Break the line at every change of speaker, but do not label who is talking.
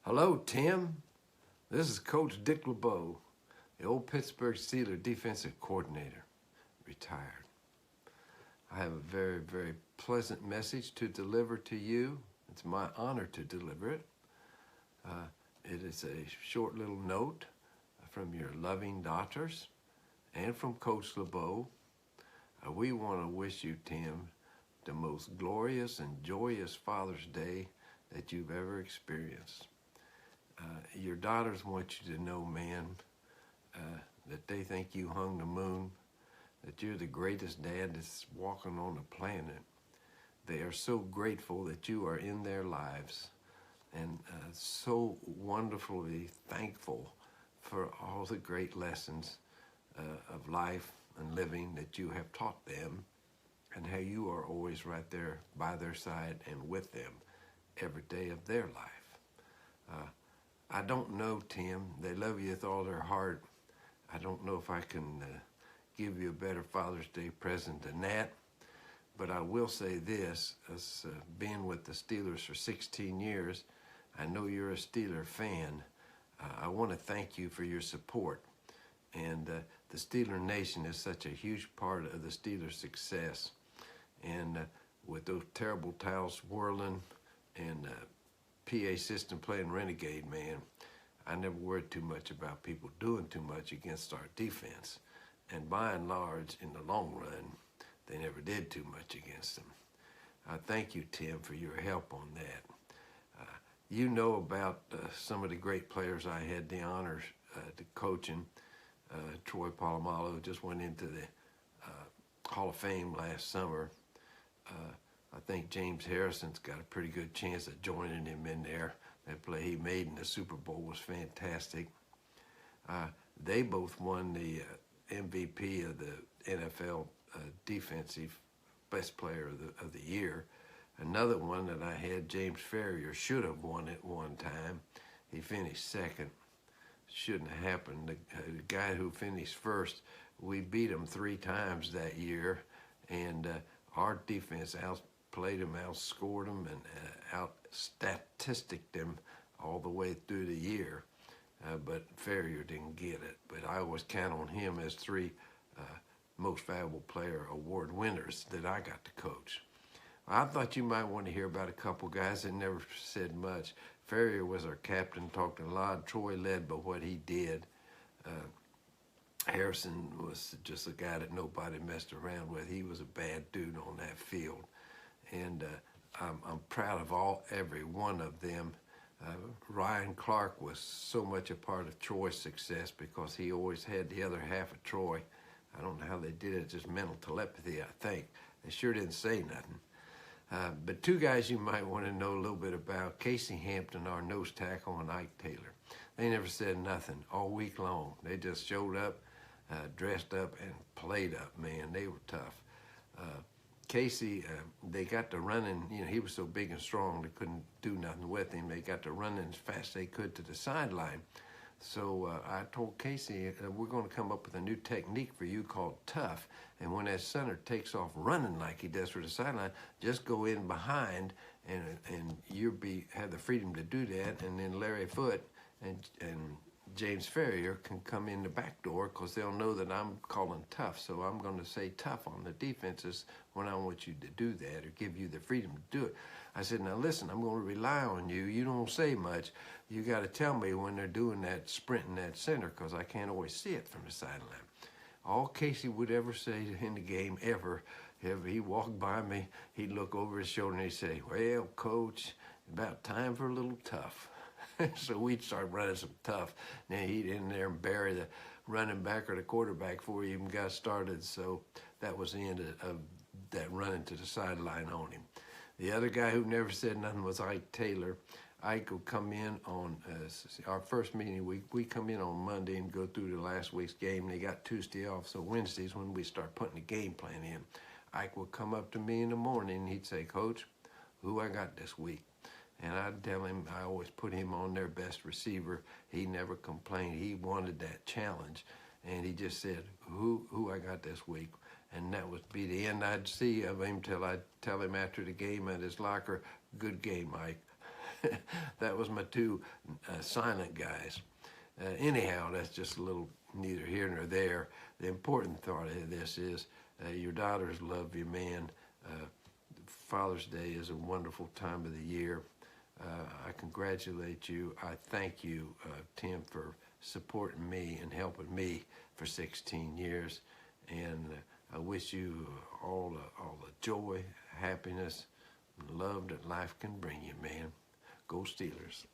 Hello, Tim. This is Coach Dick LeBeau, the old Pittsburgh Steelers defensive coordinator, retired. I have a very, very pleasant message to deliver to you. It's my honor to deliver it. It is a short little note from your loving daughters and from Coach LeBeau. We want to wish you, Tim, the most glorious and joyous Father's Day that you've ever experienced. Your daughters want you to know, man, that they think you hung the moon, that you're the greatest dad that's walking on the planet. They are so grateful that you are in their lives and so wonderfully thankful for all the great lessons of life and living that you have taught them, and how you are always right there by their side and with them every day of their life. I don't know, Tim. They love you with all their heart. I don't know if I can give you a better Father's Day present than that, but I will say this, as being with the Steelers for 16 years, I know you're a Steeler fan. I want to thank you for your support. And the Steeler Nation is such a huge part of the Steelers' success. And with those terrible towels whirling and PA system playing renegade, man, I never worried too much about people doing too much against our defense. And by and large, in the long run, they never did too much against them. I thank you, Tim, for your help on that. You know about some of the great players I had the honor to coaching. Troy Polamalu just went into the Hall of Fame last summer. I think James Harrison's got a pretty good chance of joining him in there. That play he made in the Super Bowl was fantastic. They both won the MVP of the NFL defensive best player of the year. Another one that I had, James Ferrier, should have won it one time. He finished second. Shouldn't have happened. The guy who finished first, we beat him 3 times that year, and our defense outplayed him, outscored him, and out-statisticed him all the way through the year. But Ferrier didn't get it. But I always count on him as 3 most valuable player award winners that I got to coach. I thought you might want to hear about a couple guys that never said much. Ferrier was our captain, talked a lot. Troy led by what he did. Harrison was just a guy that nobody messed around with. He was a bad dude on that field. And I'm proud of every one of them. Ryan Clark was so much a part of Troy's success because he always had the other half of Troy. I don't know how they did it, just mental telepathy, I think. They sure didn't say nothing. But 2 guys you might want to know a little bit about, Casey Hampton, our nose tackle, and Ike Taylor. They never said nothing all week long. They just showed up, dressed up, and played up, man. They were tough. Casey, they got to running, he was so big and strong, they couldn't do nothing with him. They got to running as fast as they could to the sideline. So I told Casey, we're going to come up with a new technique for you called tough. And when that center takes off running like he does for the sideline, just go in behind, and you'll have the freedom to do that. And then Larry Foote and James Ferrier can come in the back door because they'll know that I'm calling tough. So I'm going to say tough on the defenses when I want you to do that or give you the freedom to do it. I said, now listen, I'm going to rely on you. You don't say much. You got to tell me when they're doing that, sprinting that center, because I can't always see it from the sideline. All Casey would ever say in the game ever, if he walked by me, he'd look over his shoulder and he'd say, well, Coach, about time for a little tough. So we'd start running some tough. Then he'd in there and bury the running back or the quarterback before he even got started. So that was the end of that running to the sideline on him. The other guy who never said nothing was Ike Taylor. Ike will come in on our first meeting week. We come in on Monday and go through the last week's game. They got Tuesday off, so Wednesday's when we start putting the game plan in. Ike will come up to me in the morning and he'd say, Coach, who I got this week? And I'd tell him, I always put him on their best receiver. He never complained. He wanted that challenge. And he just said, who I got this week? And that would be the end I'd see of him till I'd tell him after the game at his locker, good game, Mike. That was my two silent guys. Anyhow, that's just a little neither here nor there. The important thought of this is your daughters love you, man. Father's Day is a wonderful time of the year. I congratulate you. I thank you, Tim, for supporting me and helping me for 16 years. And I wish you all the joy, happiness, and love that life can bring you, man. Go Steelers.